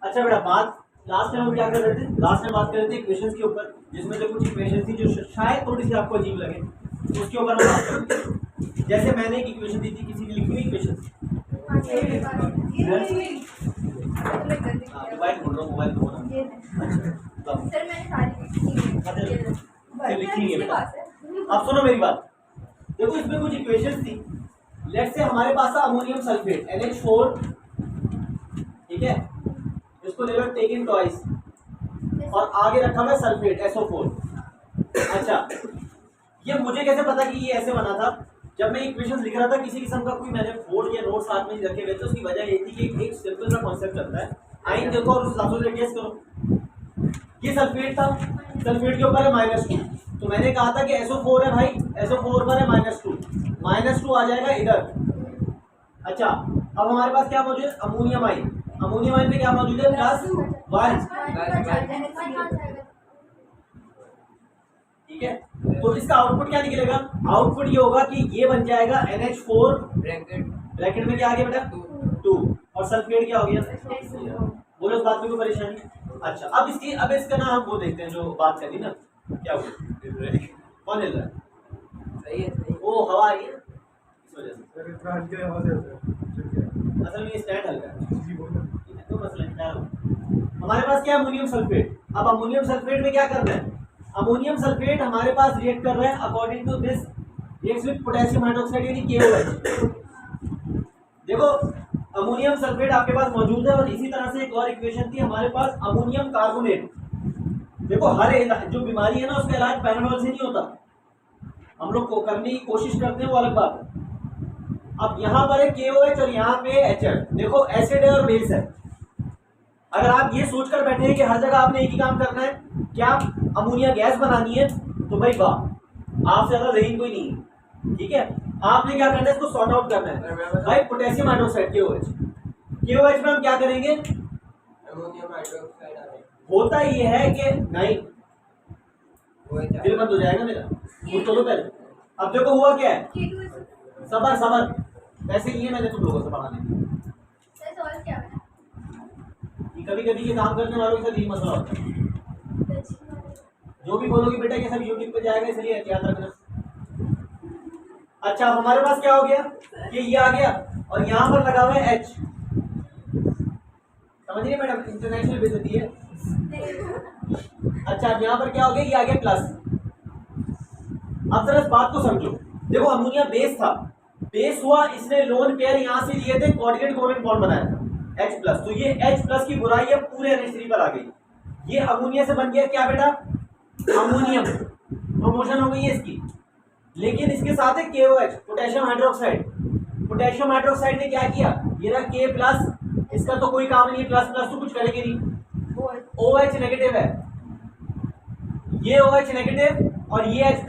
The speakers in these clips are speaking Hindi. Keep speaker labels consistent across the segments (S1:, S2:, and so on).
S1: अच्छा बेटा, बात लास्ट टाइम हम क्या कर रहे थे? लास्ट टाइम बात कर रहे थे इक्वेशंस के ऊपर, जिसमें जो कुछ इक्वेशन थी जो शायद थोड़ी सी आपको अजीब लगे, उसके ऊपर हम बात करेंगे। जैसे मैंने एक इक्वेशन दी थी, किसी की लिखी हुई इक्वेशन। मोबाइल बोल रहा हूँ, मोबाइल तो लिखी है। अब सुनो मेरी बात, देखो इसमें कुछ इक्वेशन थी। लेट्स से हमारे पास था अमोनियम सल्फेट NH4, ठीक है, इसको ले लो टेकिंग टॉइस, और आगे रखा हुआ है सल्फेट SO4। अच्छा, ये मुझे कैसे पता कि ये ऐसे बना था? जब मैं इक्वेशंस लिख रहा था, किसी किस्म का कोई मैंने बोर्ड या नोट साथ में रखे हुए थे। उसकी वजह ये थी कि एक सिंपल सा कॉन्सेप्ट चलता है, आइन देखो और उस हिसाब से गेस करो। ये सल्फेट था, सल्फेट के ऊपर है -2, तो मैंने कहा था कि SO4 है भाई, SO4 पर है -2 आ जाएगा इधर। अच्छा, अब हमारे पास क्या मौजूद है? अमोनियम आइन। अमोनियम आइन में क्या मौजूद है? +1, ठीक है। तो इसका आउटपुट क्या निकलेगा? आउटपुट ये होगा कि ये बन जाएगा NH4 ब्रैकेट में क्या आ गया बेटा? 2, और सल्फेट क्या हो गया? बोलो इस बात में कोई परेशानी? अच्छा, अब इसका ना हम वो देखते हैं जो बात करी ना, क्या हुआ? कौन हिल रहा है? सही है, वो हवा आई है इस वजह से। असल में ये स्टैंड हल्का है, तो मसला क्या है? हमारे पास क्या है? Ammonium sulphate. अब अमोनियम सल्फेट में क्या करना है? अमोनियम सल्फेट हमारे पास रिएक्ट कर रहा है according to this, reacts with potassium hydroxide यानी KOH। देखो अमोनियम सल्फेट आपके पास मौजूद है, और इसी तरह से एक और इक्वेशन थी हमारे पास, अमोनियम कार्बोनेट। देखो हर जो बीमारी है ना, उसका इलाज पैराडोल से नहीं होता। हम लोग को करने की कोशिश करते हैं, वो अलग बात है। अब यहाँ पर है KOH और यहाँ पे HF। देखो एसिड है और बेस है। अगर आप ये सोचकर बैठे हैं कि हर जगह आपने एक ही काम करना है, क्या अमोनिया गैस बनानी है, तो भाई वाह, आपसे ज्यादा जहीन कोई नहीं है, ठीक है। आपने क्या करना है? इसको सॉर्ट आउट करना है भाई। पोटेशियम हाइड्रोक्साइड KOH में हम क्या करेंगे? Ammonium hydroxide. होता ये है कि नहीं, दिल बंद हो जाएगा मेरा, वो चलो पहले। अब देखो हुआ क्या है, सबर वैसे ही है, मैंने तुम लोगों से पढ़ाने कभी कभी ये काम करने वालों के साथ यही मसला होता है। जो भी बोलोगे बेटा ये सब यूट्यूब पे जाएगा, इसलिए एहतियात रखना। अच्छा, हमारे पास क्या हो गया? ये आ गया, और यहाँ पर लगा हुआ है H। समझिए मैडम, इंटरनेशनल बेइज्जती है। अच्छा, यहाँ पर क्या हो गया? ये आ गया प्लस। अब जरा इस बात को समझो। देखो अमोनिया बेस था, बेस हुआ, इसने लोन पेयर यहाँ से लिए थे, कोऑर्डिनेट कोवेलेंट बॉन्ड बनाया था H+, तो ये H+ की बुराई है पूरे NH3 पर आ गई। ये अमोनिया से बन गया क्या बेटा? अमोनियम। प्रमोशन हो गई है इसकी, लेकिन इसके साथ है KOH, potassium hydroxide. Potassium hydroxide ने क्या किया? ये रहा K+, इसका तो कोई काम नहीं है, प्लस तो कुछ करेंगे नहीं। OH नेगेटिव है, ये OH नेगेटिव और ये H+,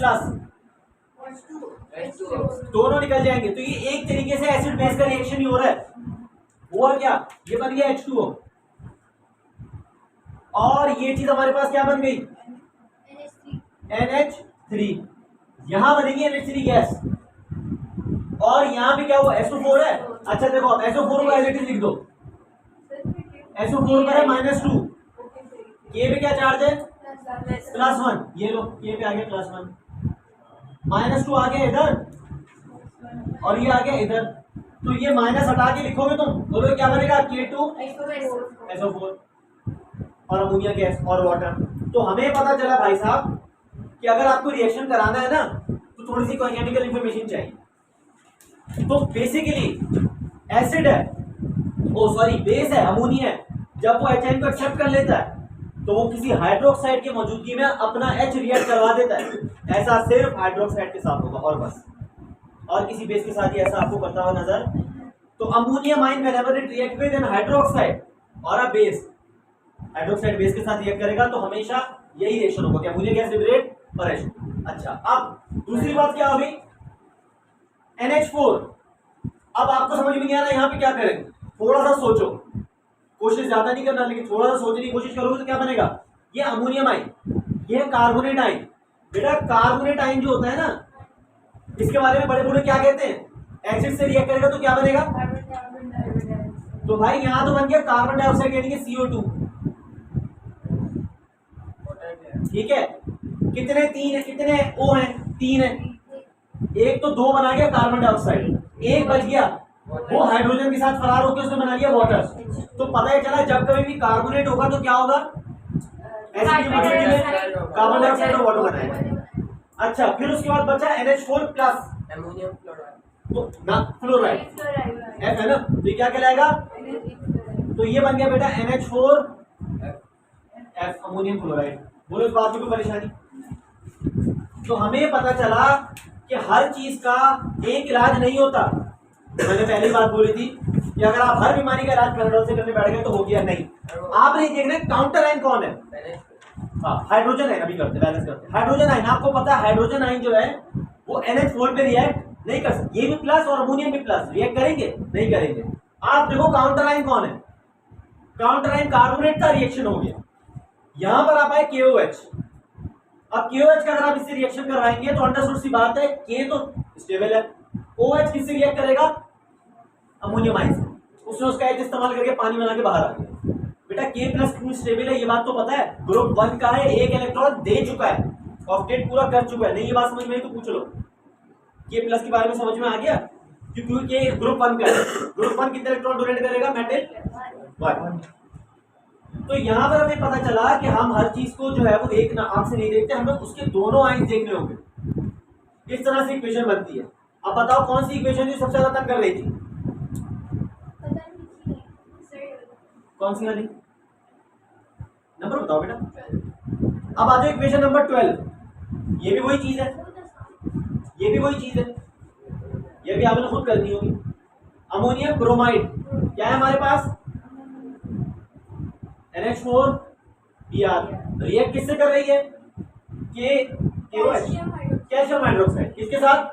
S1: दोनों निकल जाएंगे। तो ये एक तरीके से एसिड बेस का रिएक्शन ही हो रहा है। हुआ क्या? ये बन गया H2O, और ये चीज हमारे पास क्या बन गई? NH3। यहां बनेगी NH3 गैस, और यहां पे क्या हुआ? SO4 है। अच्छा देखो, अब SO4 को एज इट इज लिख दो। SO4 पर है -2, K पे क्या चार्ज है? +1। ये लो, K पे आ गया +1, -2 आ गया इधर, और ये आ गया इधर। तो ये माइनस हटा के लिखोगे तुम, बोलो क्या बनेगा? K2SO4 और अमोनिया गैस और वाटर। तो हमें पता चला भाई साहब कि अगर आपको रिएक्शन कराना है ना, तो थोड़ी सी केमिकल इंफॉर्मेशन चाहिए। तो बेसिकली एसिड है, बेस है, अमोनिया है, जब वो HN को एक्सेप्ट कर लेता है, तो वो किसी हाइड्रोक्साइड की मौजूदगी में अपना H रिएक्ट करवा देता है। ऐसा सिर्फ हाइड्रोक्साइड के साथ होगा, और बस, और किसी बेस के साथ ही ऐसा आपको करता हुआ नजर। तो ammonium ion whenever it react with an hydroxide और अ बेस, हाइड्रोक्साइड बेस के साथ रिएक्ट करेगा, तो हमेशा यही रिएक्शन होगा कि अमोनिया गैस लिबरेट और H। अच्छा, अब दूसरी बात क्या होगी? NH4। अब आपको समझ में नहीं आ रहा यहाँ पे क्या करेंगे? थोड़ा सा सोचो, कोशिश ज्यादा नहीं करना, लेकिन थोड़ा सा सोचने की कोशिश करोगे तो क्या बनेगा? ये अमोनियम आइन, ये कार्बोनेट आइन। बेटा कार्बोनेट आइन जो होता है ना, इसके बारे में बड़े बूढ़े क्या कहते हैं? एसिड से रिएक्ट करेगा तो क्या बनेगा? तो भाई यहाँ तो बन गया कार्बन डाइऑक्साइड यानी कि CO2, ठीक है। कितने तीन है, कितने O हैं, 3 है, एक तो 2 बना गया कार्बन डाइऑक्साइड, एक बच गया वो हाइड्रोजन के साथ फरार होकर उसने बना लिया वाटर। तो पता है चला जब कभी भी कार्बोनेट होगा तो क्या होगा, एसिड में कार्बन डाइऑक्साइड और वाटर बनाएगा। अच्छा फिर उसके बाद बचा NH4 प्लस
S2: अमोनियम क्लोराइड,
S1: तो ना फ्लोराइड F है ना, तो ये क्या कहलाएगा, तो ये बन गया बेटा NH4 F अमोनियम क्लोराइड। बोलो इस बात में कोई परेशानी। तो हमें पता चला कि हर चीज का एक इलाज नहीं होता। मैंने पहली बात बोली थी कि अगर आप हर बीमारी का इलाज पैराडॉल से करने बैठ गए तो हो गया, नहीं। आपने देखना है काउंटर आयन कौन है, हाँ हाइड्रोजन आयन। अभी करते बैलेंस करते हाइड्रोजन आयन। आपको पता है हाइड्रोजन आयन जो है वो NH4 पे रिएक्ट नहीं कर सकते, ये भी प्लस और अमोनियम भी प्लस रिएक्ट करेंगे, नहीं करेंगे। आप देखो काउंटर आयन कौन है, काउंटर आयन कार्बोनेट का रिएक्शन हो गया। यहां पर आप आए KOH। अब KOH का अगर आप इससे रिएक्शन करवाएंगे तो अंडरस्टूड सी बात है, K तो स्टेबल है, OH किससे रिएक्ट करेगा, अमोनियम आयन से। उसने उसका H इस्तेमाल करके पानी बना के बाहर आ गया। बेटा K प्लस क्यों स्टेबल है ये बात तो पता है, ग्रुप 1 का है, एक इलेक्ट्रॉन दे चुका है, ऑक्टेट पूरा कर चुका है। नहीं ये बात समझ में आई तो पूछ लो, K प्लस के बारे में समझ में आ गया, क्योंकि K ग्रुप 1 का है। ग्रुप 1 कितने इलेक्ट्रॉन डोनेट करेगा, मेटल 1। तो यहाँ पर हमें पता चला कि हम हर चीज को जो है वो एक आंख से नहीं देखते, हमें उसके दोनों आंख देखने होंगे। इस तरह से इक्वेशन बनती है। अब बताओ कौन सी इक्वेशन जो सबसे ज्यादा तंग कर रही थी, कौन सी वाली, नंबर बताओ बेटा। अब आ जाओ इक्वेशन नंबर 12। ये भी वही चीज है, ये भी वही चीज है, ये भी आपने खुद करनी होगी। अमोनियम ब्रोमाइड क्या है हमारे पास, NH4 Br रिएक्ट किससे कर रही है, KOH कैल्शियम हाइड्रोक्साइड, किसके साथ,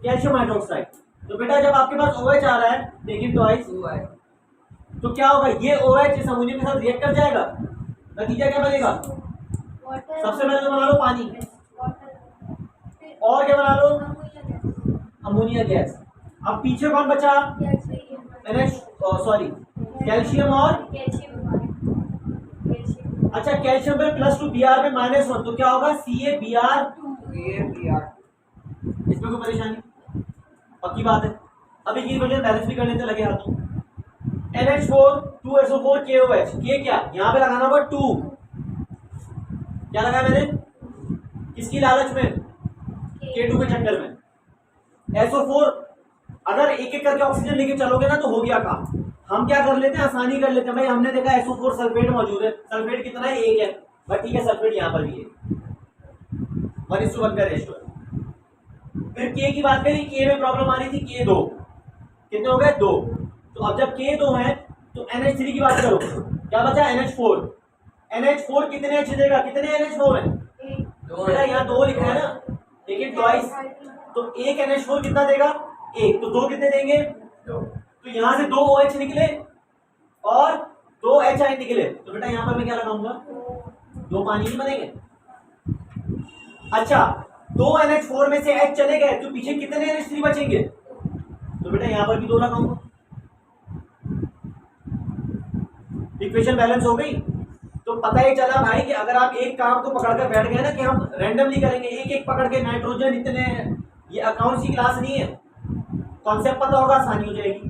S1: कैल्शियम हाइड्रोक्साइड। तो बेटा जब आपके पास OH आ रहा है टेकिंग ट्वाइस, तो क्या होगा, ये OH इस अमोनियम के साथ रिएक्ट कर जाएगा, नतीजा क्या बनेगा, सबसे पहले तो बना लो पानी, और क्या बना लो, अमोनिया गैस। अब पीछे कौन बचा, कैल्शियम और अच्छा कैल्शियम पे +2 Br पे -1, तो क्या होगा CaBr। इसमें कोई परेशानी, पक्की बात है। अब एक इक्वेशन बैलेंस भी कर लेते लगे हाथों। NH4 2SO4 KOH, K क्या यहाँ पे लगाना होगा 2, क्या लगाया मैंने, किसकी लालच में, K2 के चक्कर में। SO4 अगर एक एक करके ऑक्सीजन लेके चलोगे ना तो हो गया काम। हम क्या कर लेते हैं, आसानी कर लेते हैं, भाई हमने देखा SO4 सल्फेट मौजूद है, सल्फेट कितना है, 1 है, बट ठीक है सल्फेट यहाँ पर भी है, 1:1 का रेशियो है। फिर K की बात करी, K में प्रॉब्लम आ रही थी, K2 कितने हो गए, 2। तो अब जब K2 है तो NH3 की बात करो, क्या बचा, NH4। NH4 कितने H देगा, कितने NH4 है, बेटा यहाँ 2 लिखा है ना, लेकिन ट्वाइस, तो एक NH4 कितना देगा, 1, तो 2 कितने देंगे, 2। तो यहां से 2 OH निकले और 2 H आयन निकले, तो बेटा यहां पर मैं क्या लगाऊंगा, 2 पानी ही बनेंगे। अच्छा 2 NH4 में से H चले गए तो पीछे कितने NH3 बचेंगे, तो बेटा यहां पर भी 2 लगाऊंगा। इक्वेशन बैलेंस हो गई। तो पता ही चला भाई कि अगर आप एक काम को पकड़कर बैठ गए ना कि हम रैंडमली करेंगे, एक एक पकड़ के नाइट्रोजन इतने, ये अकाउंट्स की क्लास नहीं है, कॉन्सेप्ट पता होगा आसानी हो जाएगी।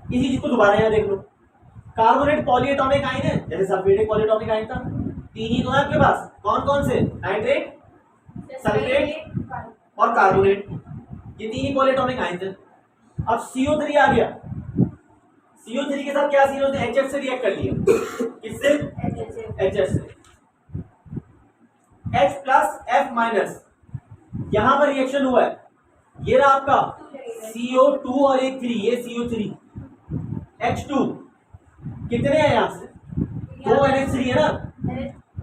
S1: इसी चीज को दोबारा यहाँ देख लो, कार्बोनेट पॉलीएटॉमिक आयन है, जैसे सल्फेट पॉलीएटॉमिक आयन था, 3 ही तो है आपके पास, कौन कौन से, नाइट्रेट, सल्फेट और कार्बोनेट, ये 3 ही पॉलीएटॉमिक आयन थे। अब CO3 आ गया, CO3 के साथ क्या CO3 HF से रिएक्ट कर लिया, किससे, HF से, H प्लस F माइनस, यहां पर रिएक्शन हुआ है, ये रहा आपका CO2 और एक 3, ये CO3, H2 कितने हैं यहां से, 2 NH3 है ना,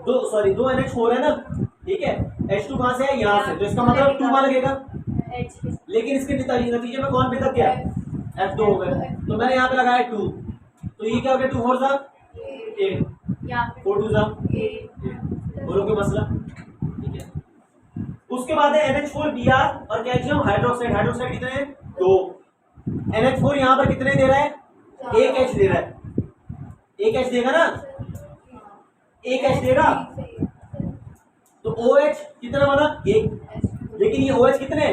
S1: 2 NH4 है ना, ठीक है, H2 कहां से है, यहां से, तो इसका मतलब 2 वहां लगेगा, लेकिन इसके नतीजे में कौन बेहतर क्या है, F2 हो गया, तो मैंने यहाँ पे लगाया 2, तो ये क्या हो गया, 2 4 सा 8, 4 2 सा 8, बोलो कोई मसला, ठीक है। उसके बाद है NH4 Br और कैल्शियम हाइड्रोक्साइड, हाइड्रोक्साइड कितने हैं, 2, NH4 यहाँ पर कितने दे रहा है, एक एच दे रहा है, एक एच देगा ना, एक एच देगा, तो ओ एच कितना बना, एक। लेकिन ये ओ एच कितने,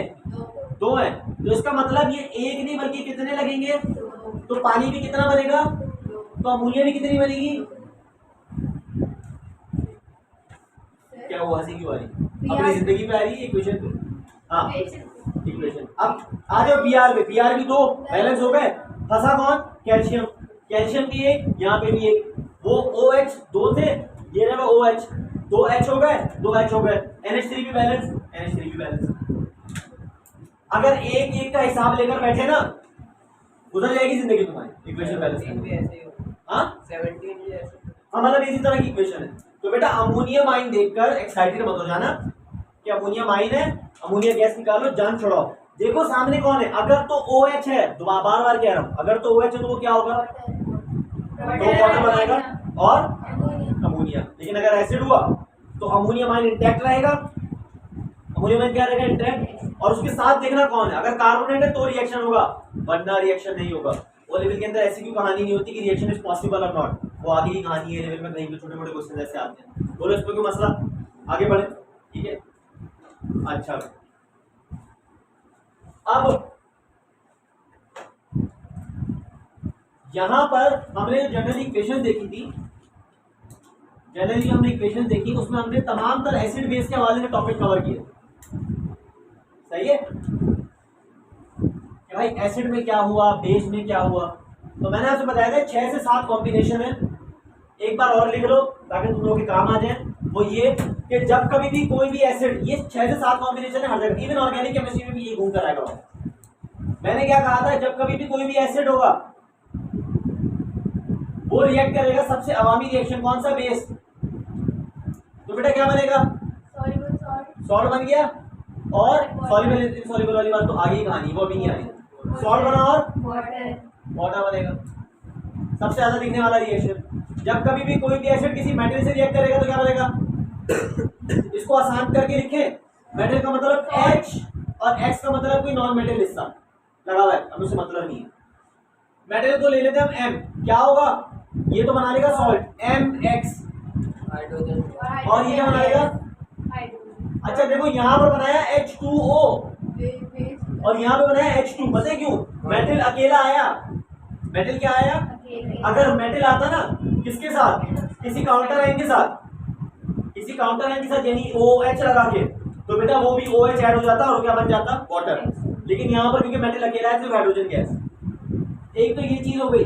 S1: दो है, तो इसका मतलब ये एक नहीं बल्कि कितने लगेंगे, तो पानी भी कितना बनेगा, तो अमोनिया भी कितनी बनेगी। क्या वो हंसी क्यों आ रही, अपनी जिंदगी में आ रही है इक्वेशन पे। हाँ इक्वेशन, अब आ जाओ बीआर पे, बीआर भी दो बैलेंस हो गए, फंसा कौन, कैल्शियम, कैल्शियम भी एक, यहाँ पे भी एक, वो ओ एच दो थे, ये रहा ओ एच, दो एच हो गए, दो एच हो गए, NH3 भी बैलेंस, NH3 भी बैलेंस। अगर एक एक का हिसाब लेकर बैठे ना, गुजर जाएगी जिंदगी तुम्हारी इक्वेशन बैलेंस। हाँ 17 हाँ मतलब इसी तरह की इक्वेशन है। तो बेटा अमोनियम आयन देखकर एक्साइटेड मत हो जाना कि अमोनियम आयन है, अमोनिया गैस निकालो, जान छोड़ाओ। देखो सामने कौन है, अगर तो OH है, बार बार कह रहा हूं, अगर तो OH है तो वो क्या होगा, तो वाटर बनाएगा और अमोनिया। लेकिन अगर एसिड हुआ तो अमोनियम आयन इंटैक्ट रहेगा, अमोनियम आयन क्या रहेगा, इंटैक्ट। और उसके साथ देखना कौन है, अगर कार्बोनेट है तो रिएक्शन होगा, वरना रिएक्शन नहीं होगा। वो लेवल के अंदर ऐसी कोई कहानी नहीं होती कि रिएक्शन इज पॉसिबल और नॉट, वो आगे की कहानी है, लेवल में कहीं पे छोटे मोटे क्वेश्चन ऐसे आते हैं। बोलो इस पर कोई मसला, आगे बढ़े, ठीक है। अच्छा अब यहां पर हमने जनरल इक्वेशन देखी थी, जनरली हमने इक्वेशन देखी, उसमें हमने तमाम तरह एसिड बेस के हवाले में टॉपिक कवर किए, सही है कि भाई एसिड में क्या हुआ, बेस में क्या हुआ। तो मैंने आपसे बताया था 6 से 7 कॉम्बिनेशन है, एक बार और लिख लो ताकि तुम लोगों के काम आ जाए। वो ये कि जब कभी भी कोई भी एसिड, ये 6 से 7 कॉम्बिनेशन है हर जगह, इवन ऑर्गेनिक केमिस्ट्री में भी ये घूम कर आएगा। मैंने क्या कहा था, जब कभी भी कोई भी एसिड होगा वो रिएक्ट करेगा, सबसे अवामी रिएक्शन कौन सा, बेस। तो बेटा क्या बनेगा, सॉल्ट बन गया, और सॉल्युबल इनसॉल्युबल वाली बात तो आगे कहानी, वो अभी नहीं आई। सॉल्ट बना और वाटर बनेगा, सबसे ज्यादा दिखने वाला रिएक्शन। जब कभी भी कोई भी एसिड किसी मेटल से रिएक्ट करेगा तो क्या बनेगा, इसको आसान करके लिखे, मेटल का मतलब H और X का मतलब कोई नॉन मेटल हिस्सा लगा हुआ है, अब उससे मतलब नहीं है। मेटल को ले लेते हैं हम M, क्या होगा, ये तो बना लेगा सॉल्ट MX, और ये क्या बना लेगा, अच्छा देखो यहाँ पर बनाया H2O और यहाँ पे बनाया H2, पता है क्यों, मेटल अकेला आया, मेटल क्या आया, अगर मेटल आता ना किसके साथ, किसी काउंटर आयन के साथ, किसी काउंटर आयन के साथ यानी OH लगा के, तो बेटा वो भी OH ऐड हो जाता और क्या बन जाता, वाटर। लेकिन यहाँ पर क्योंकि मेटल अकेला है तो हाइड्रोजन गैस। एक तो ये चीज हो गई,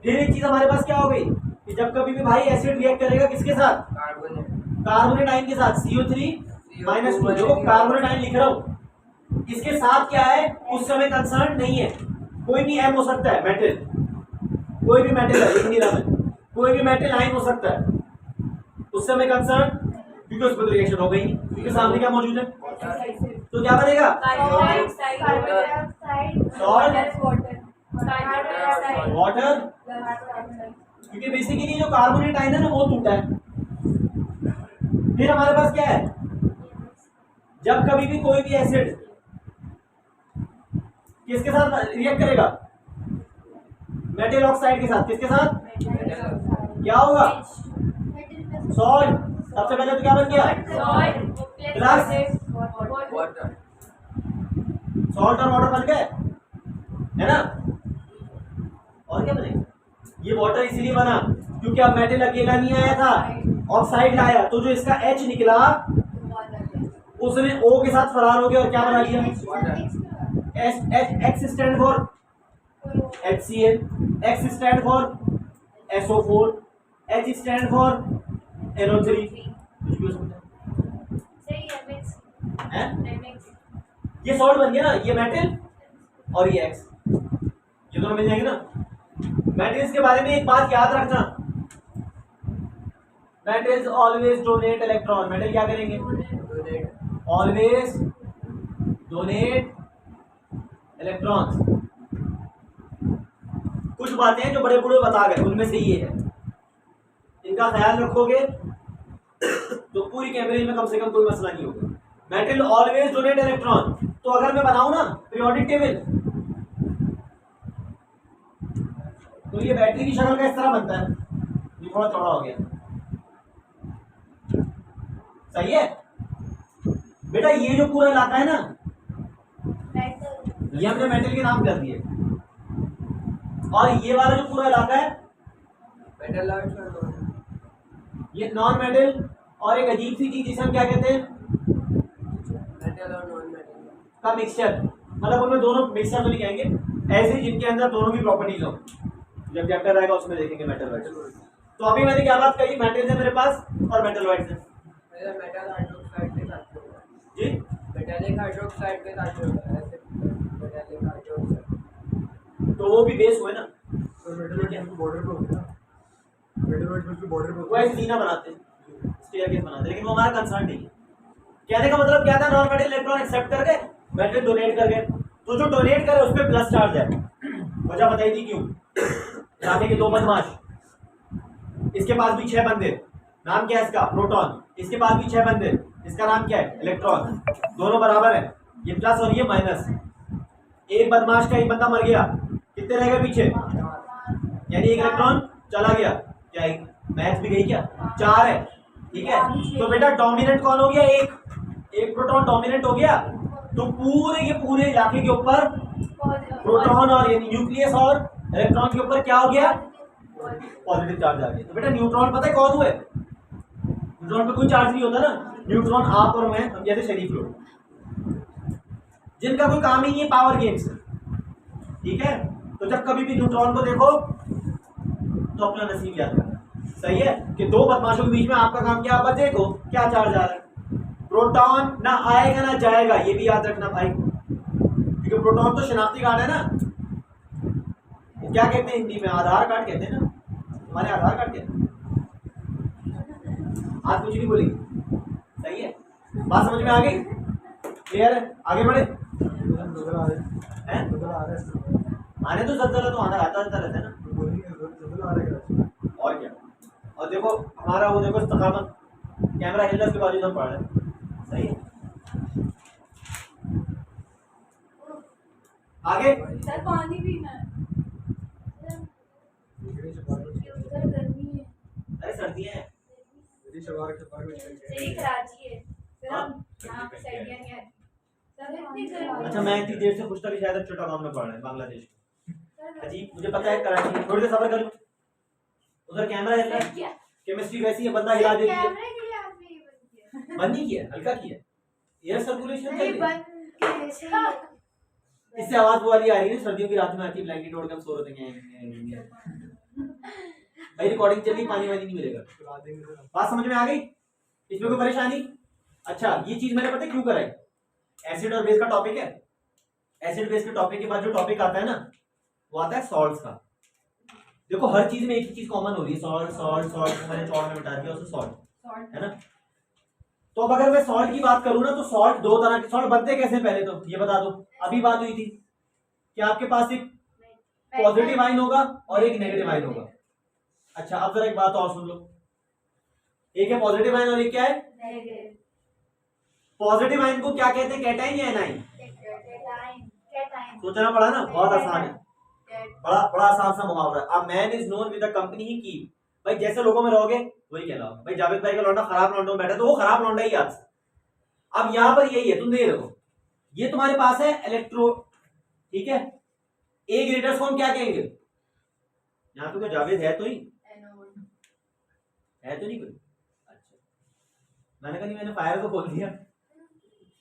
S1: फिर एक चीज हमारे पास क्या हो गई कि जब कभी भी भाई एसिड रिएक्ट करेगा किसके साथ, कार्बोनेट आयन के साथ, CO3-2, जो कार्बोनेट आयन लिख रहा हूं, इसके साथ क्या है उस समय कंसर्न नहीं है, कोई भी M हो सकता है मेटल, कोई भी मेटल है, लिख नहीं रहा मैं, कोई भी मेटल आयन हो सकता है, उस समय कंसर्न, क्योंकि उस पर रिएक्शन हो गई, क्योंकि सामने क्या मौजूद है, तो क्या बनेगा, वाटर, क्योंकि बेसिकली जो कार्बोनेट आयन है ना वो टूटा है। फिर हमारे पास क्या है, जब कभी भी कोई भी एसिड किसके साथ रिएक्ट करेगा, मेटल ऑक्साइड के साथ, किसके साथ, क्या होगा, सॉल्ट, सबसे पहले तो क्या बन गया, प्लस वाटर, सॉल्ट और वाटर बन गए, है ना। और क्या बनेगा, ये वाटर इसीलिए बना क्योंकि अब मेटल अकेला नहीं आया था, ऑक्साइड लाया, तो जो इसका H निकला उसने O के साथ फरार हो गया और क्या बना लिया, X stand for HCl, X stand for SO4, H stand for NO3, ये सॉल्ट बन गया ना, ये मेटल और ये X, ये दोनों मिल जाएंगे ना। मेटल्स के बारे में एक बात याद रखना, metals always donate electron, metal क्या करेंगे, ऑलवेज डोनेट इलेक्ट्रॉन्स। कुछ बातें हैं जो बड़े बूढ़े बता गए, उनमें से ये है, इनका ख्याल रखोगे तो पूरी कैमरे में कम से कम कोई मसला नहीं होगा। मेटल ऑलवेज डोनेट इलेक्ट्रॉन, तो अगर मैं बनाऊं ना पीरियोडिक टेबल, तो ये बैटरी की शक्ल का इस तरह बनता है, ये थोड़ा चौड़ा हो गया, सही है बेटा। ये जो पूरा इलाका है ना, ये हमने मेटल के नाम कर दिए, और ये वाला जो पूरा इलाका है
S2: मेटल
S1: ये नॉन मेटल, और एक अजीब सी चीज जिसे हम क्या कहते हैं,
S2: मेटल और नॉन मेटल
S1: का मिक्सचर, मतलब उनमें दोनों मिक्सचर तो नहीं कहेंगे, ऐसे जिनके अंदर दोनों की प्रॉपर्टीज हो, जब चैप्टर आएगा उसमें देखेंगे मेटल वेटल। तो अभी मैंने क्या बात करी, मेटल है मेरे पास और मेटल वाइट है,
S2: मेटल हाइड्रोक्साइड के साथ
S1: जी
S2: मेटालिक हाइड्रोक्साइड के साथ ऐसे मेटालिक हाइड्रोक्साइड,
S1: तो वो भी बेस हुए ना,
S3: सर मेटल बॉर्डर पे होते हैं ना, मेटल वाइट में बॉर्डर पे
S1: वो
S3: होते
S1: ऐसे सीना बनाते हैं, स्टेयरकेस बनाते हैं, लेकिन वो हमारा कंसर्न नहीं है। कहने का मतलब क्या था, नॉन मेटल इलेक्ट्रॉन एक्सेप्ट कर गए, मेटल डोनेट कर गए, तो जो डोनेट करे उस पर प्लस चार्ज है, वजह बताई थी क्यों, जाने के दो बदमाश, इसके पास भी 6 बंदे, नाम क्या है इसका, प्रोटॉन, इसके पास भी 6 बंदे, इसका नाम क्या है, इलेक्ट्रॉन, दोनों बराबर है, ये प्लस और ये माइनस, एक बदमाश का एक बंदा मर गया, कितने रह गए पीछे, यानी एक इलेक्ट्रॉन चला गया, क्या मैथ्स भी गई क्या, 4 है, ठीक है। तो बेटा डोमिनेंट कौन हो गया, एक प्रोटॉन डोमिनेंट हो गया, तो पूरे इलाके के ऊपर प्रोटॉन और न्यूक्लियस और इलेक्ट्रॉन के ऊपर क्या हो गया, पॉजिटिव चार्ज आ गया। तो बेटा न्यूट्रॉन पता है कौन हुए, न्यूट्रॉन पे कोई चार्ज नहीं होता ना, न्यूट्रॉन आप और मैं, हम जैसे शरीफ लोग, जिनका कोई काम ही नहीं है पावर गेम्स, ठीक है। तो जब कभी भी न्यूट्रॉन को देखो तो अपना नसीब याद करना, सही है, कि दो बदमाशों के बीच में आपका काम क्या, आप देखो क्या चार्ज आ रहा है, प्रोटॉन ना आएगा ना जाएगा, ये भी याद रखना भाई, क्योंकि प्रोटॉन तो शनाख्ती कार्ड है ना, वो क्या कहते हैं हिंदी में, आधार कार्ड कहते हैं ना, हमारे आधार कार्ड कहते हैं, आज कुछ नहीं बोलेंगे, सही है, बात समझ में आ गई, क्लियर है, आगे बढ़े,
S3: नजर आ रहे हैं, नजर आ रहे हैं,
S1: आने तो जल्जला तो आना आता रहता है ना,
S3: नजर आ रहे हैं,
S1: और क्या, और देखो हमारा वो देखो इस्तकामत, कैमरा हिल रहा, उसके बाजू हम पढ़ रहे हैं, सही है, आगे
S4: सर पानी पीना है, उधर गर्मी है,
S1: अरे सर्दियां हैं,
S4: सही कराची है सर, हम यहाँ पे सर्दियाँ नहीं आती सर, इतनी गर्मी।
S1: अच्छा मैं इतनी देर से पूछता कि शायद छोटा गांव में पढ़ रहे हैं बांग्लादेश में, अजीब, मुझे पता है कराची, थोड़ी देर सब्र करो, उधर कैमरा है, केमिस्ट्री वैसी है, बंदा हिला देती है,
S4: कैमरे के लिए आपने ये बंद किया,
S1: बंद नहीं किया, हल्का किया, एयर सर्कुलेशन
S4: नहीं
S1: चल
S4: बंद किया, सही
S1: इससे आवाज वो वाली आ रही है, सर्दियों की रात में आती है, ब्लैंकेट ओढ़ के हम सो रहे थे, भाई रिकॉर्डिंग चल रही, पानी वानी नहीं मिलेगा, बात समझ में आ गई, इसमें कोई परेशानी। अच्छा ये चीज मैंने पता क्यों कराई, एसिड और बेस का टॉपिक है, एसिड बेस के टॉपिक के बाद जो टॉपिक आता है ना, वो आता है सॉल्ट्स का। देखो हर चीज में एक ही चीज कॉमन हो रही है, सॉल्ट सॉल्ट सॉल्ट, मैंने चौड़ में मिटा दिया उसे सॉल्ट, है ना। तो अब अगर मैं सॉल्ट की बात करूं ना, तो सॉल्ट दो तरह के, सॉल्ट बनते कैसे पहले तो ये बता दो, अभी बात हुई थी कि आपके पास एक पॉजिटिव आयन होगा और एक नेगेटिव आयन होगा। अच्छा अब जरा एक बात और सुन लो, एक है पॉजिटिव आयन और एक क्या है, पॉजिटिव आयन को क्या कहते हैं, कैटाइन या एनाइन, सोचना पड़ा ना, बहुत आसान है, बड़ा बड़ा आसान सा मुहावरा है। अब man is known with the company he keep, भाई जैसे लोगों में रहोगे वही कहलाओ। भाई जावेद भाई का लौंडा खराब लौंडा में बैठा तो वो खराब लौंडा ही आज। अब यहाँ पर यही है, तुम देख रहे हो, ये तुम्हारे पास है इलेक्ट्रो, ठीक है, ए ग्रेडर्स को हम क्या कहेंगे, यहाँ पे कोई जावेद है तो ही है तो नहीं कोई, अच्छा मैंने कहा नहीं, मैंने फायर को खोल दिया।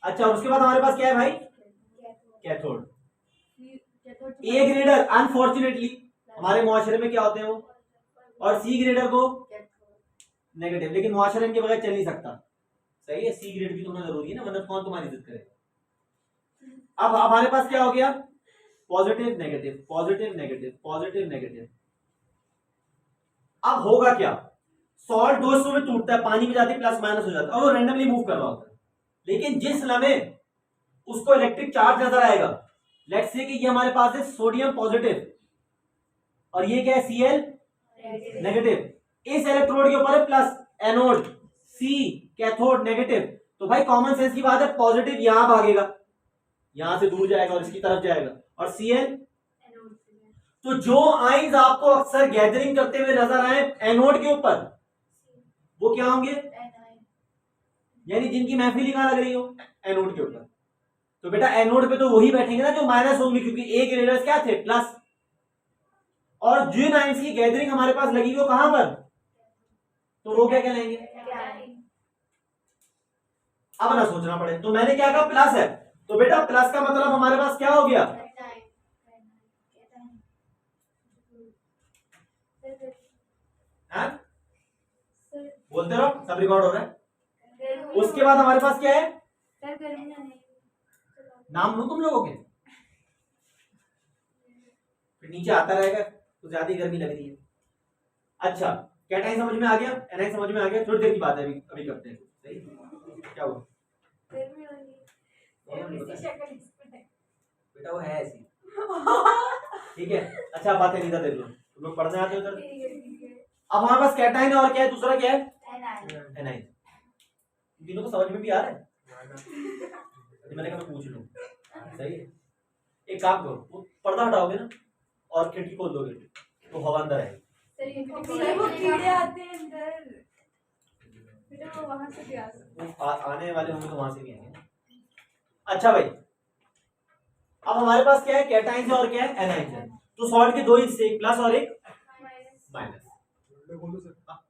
S1: अच्छा उसके बाद हमारे पास क्या है भाई, कैथोड। ए ग्रेडर अनफॉर्चुनेटली हमारे मुआशरे में क्या होते हैं वो, और सी ग्रेडर को नेगेटिव, लेकिन मुआशरे के बगैर चल नहीं सकता, सही है, सी ग्रेड भी तुम्हें जरूरी है ना, वरना कौन तुम्हारी इज्जत करेगा। अब हमारे पास क्या हो गया, positive negative positive negative positive negative. अब होगा क्या, सॉल्ट दो हिस्सों में टूटता है, पानी में जाती है प्लस माइनस हो जाता है, और वो रैंडमली मूव कर रहा होता है, लेकिन जिस लम्हे उसको इलेक्ट्रिक चार्ज नजर आएगा, लेट्स से कि ये हमारे पास है सोडियम पॉजिटिव और ये क्या है Cl नेगेटिव, इस इलेक्ट्रोड के ऊपर है प्लस एनोड, सी कैथोड नेगेटिव, तो भाई कॉमन सेंस की बात है, पॉजिटिव यहां भागेगा, यहां से दूर जाएगा और इसकी तरफ जाएगा, और Cl, तो जो आइंस आपको अक्सर गैदरिंग करते हुए नजर आए एनोड के ऊपर, वो क्या होंगे? यानी जिनकी महफिल कहां लग रही हो? एनोड के ऊपर। तो बेटा एनोड पे तो वही बैठेंगे ना जो माइनस होंगे, क्योंकि एक रेडियस क्या थे? प्लस। और जिन आइंस की गैदरिंग हमारे पास लगी हो कहां पर, तो वो क्या कहलाएंगे? अब ना सोचना पड़े। तो मैंने क्या कहा? प्लस है। तो बेटा प्लस का मतलब हमारे पास क्या हो गया? हाँ? बोलते रहो, सब रिकॉर्ड हो रहा है। उसके बाद हमारे पास क्या है? नाम लूं तुम लोगों के? फिर नीचे आता रहेगा तो ज्यादा गर्मी लग रही है। अच्छा, कैटाइन समझ में आ गया, एनाइन समझ में आ गया। थोड़ी देर की बात है, अभी करते हैं। सही, क्या हुआ? बेटा वो है ऐसी। ठीक है, अच्छा बातें नहीं था, देख लो तुम लोग पढ़ने आते हो उधर। अब हमारे पास कैटाइन और क्या है? दूसरा क्या है? एनाइन। तीनों को समझ में भी आ रहा है? मैंने कहा मैं पूछ लूं। सही है, एक काम करो, वो पर्दा हटाओगे ना और खिड़की खोल दोगे तो हवा अंदर आएगी।
S4: वो कीड़े आते हैं अंदर, बेटा वो वहां से भी आ सकते हैं।
S1: आने वाले होंगे तो वहां से भी आएंगे। अच्छा भाई, अब हमारे पास क्या है? कैटाइंस और क्या है? एनाइंस है। तो सॉल्ट के दो हिस्से, एक प्लस और एक माइनस।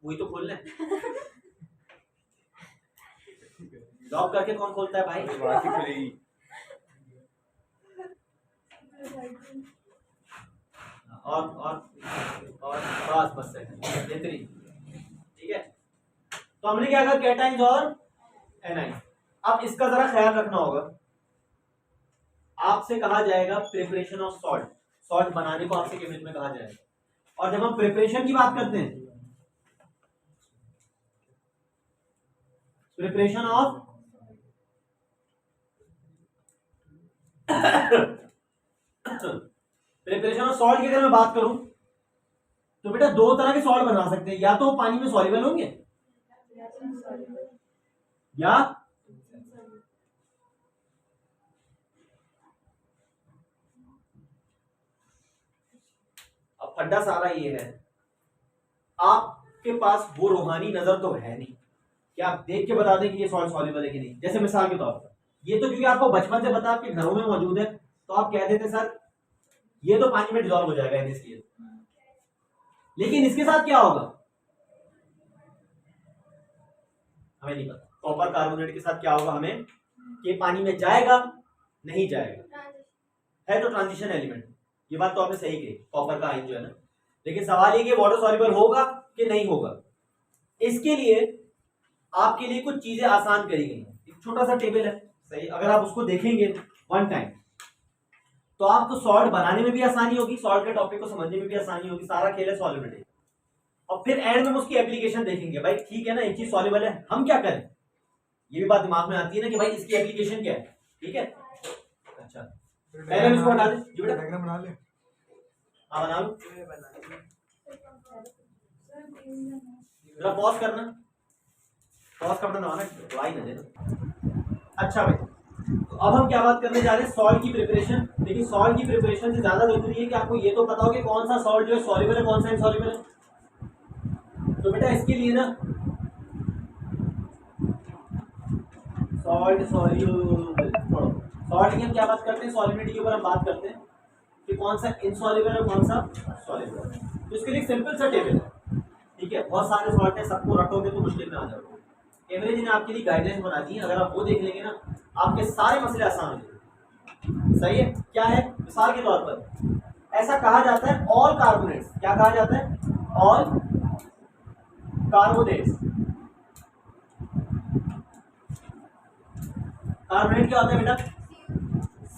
S1: वही तो खोलना है। लॉक करके कौन खोलता है भाई? और बस बेहतरीन। ठीक है, तो हमने क्या कहा? कैटाइंस और एनाइंस। अब इसका जरा ख्याल रखना होगा, आपसे कहा जाएगा प्रिपरेशन ऑफ सॉल्ट। सॉल्ट बनाने को आपसे केमिस्ट्री में कहा जाएगा। और जब हम प्रिपरेशन की बात करते हैं, preparation of preparation of salt की अगर मैं बात करूं तो बेटा दो तरह के सॉल्ट बना सकते हैं, या तो वो पानी में सॉल्युबल होंगे या अब फड्डा सारा ये है, आपके पास वो रूहानी नजर तो है नहीं कि आप देख के बता दें कि ये सॉल्ट सॉल्युबल है कि नहीं। जैसे मिसाल के तौर पर ये तो क्योंकि आपको बचपन से पता, आपके घरों में मौजूद है, तो आप कह देते सर ये तो पानी में डिसॉल्व हो जाएगा NaCl। लेकिन इसके साथ क्या होगा हमें नहीं पता। कॉपर कार्बोनेट के साथ क्या होगा हमें, कि पानी में जाएगा नहीं जाएगा, है तो ट्रांजिशन एलिमेंट। ये बात तो आपने सही कही, कॉपर का आयन जो है ना। लेकिन सवाल ये कि वाटर सॉल्युबल होगा कि नहीं होगा। इसके लिए आपके लिए कुछ चीजें आसान करी गई हैं। एक छोटा सा टेबल है, सही, अगर आप उसको देखेंगे वन टाइम तो आपको सॉल्ट बनाने में भी आसानी होगी, सॉल्ट के टॉपिक को समझने में भी आसानी होगी। सारा खेल है सॉल्युबिलिटी। और फिर एंड में हम उसकी एप्लीकेशन देखेंगे। भाई ठीक है ना, एक चीज सॉल्युबल है, हम क्या करें, ये भी बात दिमाग में आती है ना कि भाई इसकी एप्लीकेशन क्या है। ठीक है, अच्छा पहले हम इसको हटा दें। जी बेटा
S3: डायग्राम बना ले।
S1: हाँ बना लो, जरा पॉज करना, पॉज करना दबाना, दवाई ना देना। अच्छा भाई, तो अब हम क्या बात करने जा रहे हैं, सॉल्ट की प्रिपरेशन। लेकिन सॉल्ट की प्रिपरेशन से ज्यादा जरूरी है कि आपको ये तो पता हो कि कौन सा सॉल्ट जो है सॉल्युबल है, कौन सा इनसॉल्युबल है। तो बेटा इसके लिए ना सॉल्ट सॉल्युबल, छोड़ो सॉल्ट की हम क्या बात करते हैं, सॉल्युबिलिटी के ऊपर हम बात करते हैं कि कौन सा इनसॉल्युबल है कौन सा सॉल्युबल है। तो इसके लिए एक सिंपल सा टेबल है। ठीक है, बहुत सारे सॉल्ट है, सबको रटोगे तो मुश्किल में आ जाओगे। एवरेज ने आपके लिए गाइडलाइंस बना दी है, अगर आप वो देख लेंगे ना आपके सारे मसले आसान हो जाएंगे। सही है, क्या है, मिसाल के तौर पर ऐसा कहा जाता है ऑल कार्बोनेट्स, क्या कहा जाता है, ऑल कार्बोनेट्स। कार्बोनेट क्या होता है बेटा,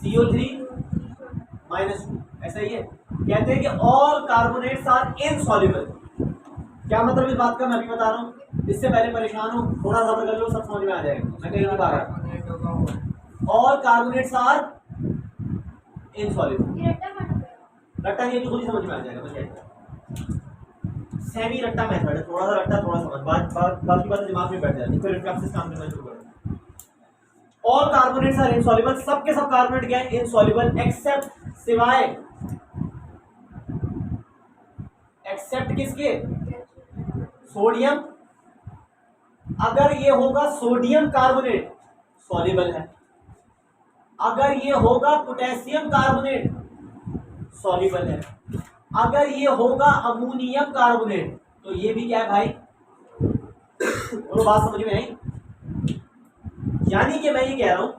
S1: CO3 -2, ऐसा ही है। कहते हैं कि ऑल कार्बोनेट्स आर इनसॉल्युबल। क्या मतलब इस बात का, मैं अभी बता रहा हूँ, इससे पहले परेशान हो, थोड़ा सा कर लो, सब समझ में आ जाएगा। मैं कहीं नहीं बता रहा, ऑल कार्बोनेट्स आर इनसॉल्युबल। रट्टा नहीं है तो खुद ही समझ में आ जाएगा। बस सेमी रट्टा मेथड है, थोड़ा सा रट्टा थोड़ा समझ, बाकी बातें दिमाग में बैठ जाती, फिर रिफ्लेक्सेस काम करना शुरू करो। ऑल कार्बोनेट्स आर इनसॉल्युबल, सब के सब कार्बोनेट क्या है, इनसॉल्युबल, एक्सेप्ट, सिवाय एक्सेप्ट किसके, सोडियम। अगर ये होगा सोडियम कार्बोनेट सॉल्युबल है, अगर ये होगा पोटेशियम कार्बोनेट सॉल्युबल है, अगर ये होगा अमोनियम कार्बोनेट तो ये भी क्या है भाई, और बात समझ में आई। यानी कि मैं ये कह रहा हूं,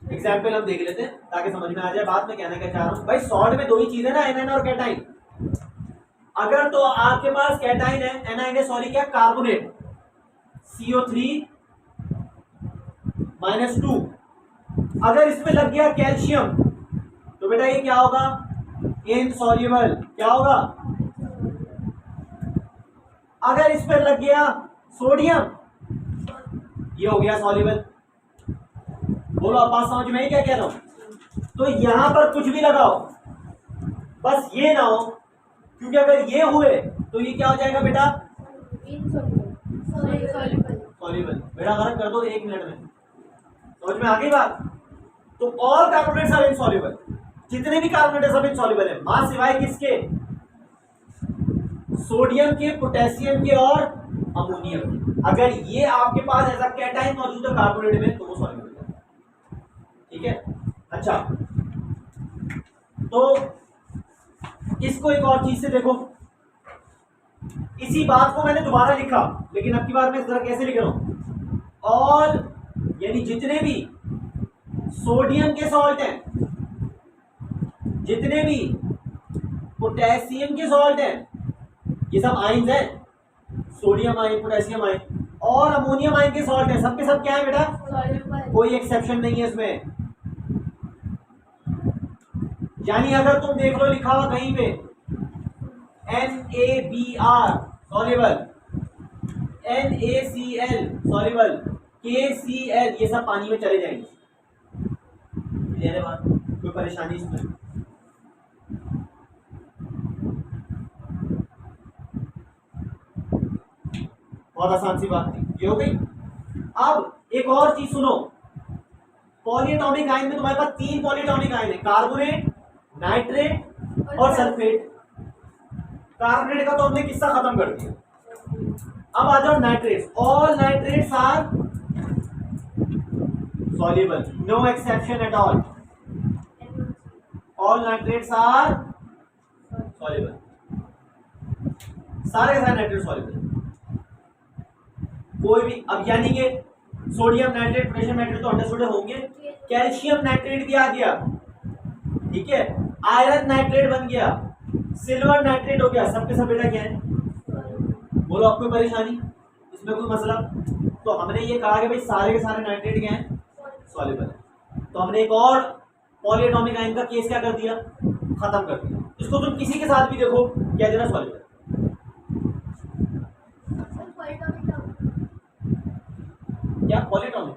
S1: एग्जाम्पल हम देख लेते हैं ताकि समझ में आ जाए बात में कहना क्या चाह रहा हूं। भाई सॉल्ट में दो ही चीजें ना, एनाइन और कैटाइन। अगर तो आपके पास कैटाइन है, एनाइन है, सॉरी क्या, कार्बोनेट CO3 -2। अगर इसमें लग गया कैल्शियम तो बेटा ये क्या होगा, इनसॉल्युबल। क्या होगा, अगर इस पर लग गया सोडियम ये हो गया सॉल्युबल। बोलो आप बात समझ में है क्या कह रहा हूं। तो यहां पर कुछ भी लगाओ, बस ये ना हो, क्योंकि अगर ये हुए तो ये क्या हो जाएगा बेटा, सॉल्युबल। बेटा गलत कर दो 1 मिनट में, समझ में आ गई बात। तो ऑल कार्बोनेट्स आर इनसॉल्युबल, जितने भी कार्बोनेट सब इनसॉल्युबल है, मां सिवाय किसके, सोडियम के, पोटेशियम के और अमोनियम के। अगर ये आपके पास ऐसा कैटाइन मौजूद है कार्बोनेट में तो वो सॉल्युबल है। ठीक है, अच्छा तो इसको एक और चीज से देखो, इसी बात को मैंने दोबारा लिखा, लेकिन अब की बार मैं जरा कैसे लिख रहा हूं, ऑल यानी जितने भी सोडियम के सॉल्ट हैं, जितने भी पोटेशियम के सॉल्ट हैं, ये सब आयंस हैं, सोडियम आयन, पोटेशियम आयन और अमोनियम आयन के सॉल्ट हैं, सबके सब क्या है बेटा, कोई एक्सेप्शन नहीं है इसमें। यानी अगर तुम देख लो लिखा हुआ कहीं पे NaBr soluble, NaCl soluble, KCl ये सब पानी में चले जाएंगे। क्लियर है बात, कोई परेशानी इसमें, बहुत आसान सी बात थी, ये हो गई। अब एक और चीज सुनो, पॉलीएटॉमिक आयन में तुम्हारे पास 3 पॉलीएटॉमिक आयन है, कार्बोनेट, नाइट्रेट और सल्फेट। कार्बोनेट का तो हमने किस्सा खत्म कर दिया, अब आ जाओ nitrates. All nitrates are soluble, no exception at all, all nitrates are soluble, सारे नाइट्रेट सॉल्युबल, कोई भी। अब यानी कि सोडियम नाइट्रेट, पोटेशियम नाइट्रेट तो अंडरस्टूड होंगे, कैल्शियम नाइट्रेट भी आ गया, ठीक है, आयरन नाइट्रेट बन गया, सिल्वर नाइट्रेट हो गया, सबके सब बेटा क्या है, बोलो आपको परेशानी इसमें, कोई मसला। तो हमने ये कहा कि भाई सारे के सारे नाइट्रेट क्या हैं, सॉल्युबल है। तो हमने एक और पॉलीएटॉमिक आयन का केस क्या कर दिया, खत्म कर दिया। इसको तुम किसी के साथ भी देखो क्या देना, सॉल्युबल। क्या पॉलीएटॉमिक,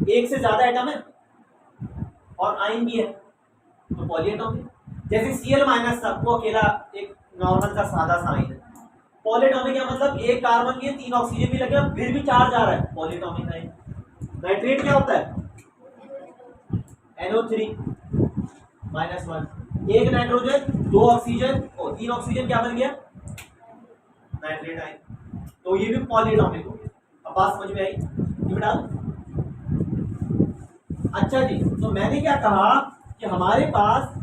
S1: एक से ज्यादा एटम है और आयन भी है तो पॉलीएटॉमिक। जैसे Cl माइनस था वो अकेला एक नॉर्मल सा सादा सा आयन है। पॉलीएटॉमिक क्या मतलब, एक कार्बन के 3 ऑक्सीजन भी लगे फिर भी चार्ज आ रहा है, पॉलीएटॉमिक आयन। नाइट्रेट क्या होता है, NO3 -1, एक नाइट्रोजन 2 ऑक्सीजन और 3 ऑक्सीजन क्या बन गया, नाइट्रेट आयन। तो ये भी पॉलीएटॉमिक हो गया। अब बात समझ में आई ये बेटा। अच्छा जी, तो मैंने क्या कहा कि हमारे पास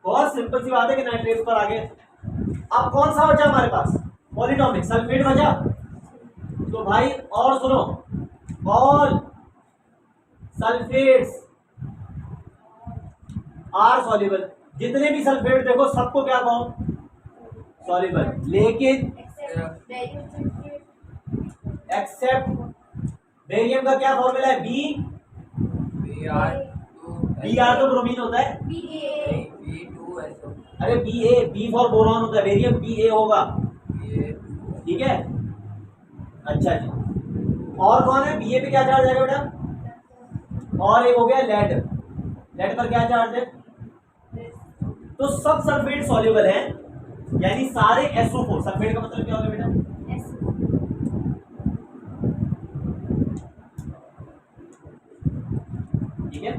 S1: बहुत सिंपल सी बात है कि नाइट्रेट पर आ गए। अब कौन सा बचा हमारे पास, पॉलीएटॉमिक, सल्फेट बचा। तो भाई और सुनो, ऑल सल्फेट्स आर सॉल्युबल, जितने भी सल्फेट देखो सबको क्या कहो, सॉल्युबल, लेकिन एक्सेप्ट बेरियम का क्या फॉर्मूला है, Br तो ब्रोमीन होता है, अरे B फॉर बोरॉन होता है, बेरियम Ba होगा, ठीक है। अच्छा जी, और कौन है, Ba पे क्या चार्ज आएगा बेटा, और एक हो गया लेड, लेड पर क्या चार्ज है, तो सब सल्फेट सॉल्युबल है, यानी सारे SO4। सल्फेट का मतलब क्या होगा बेटा, ठीक है।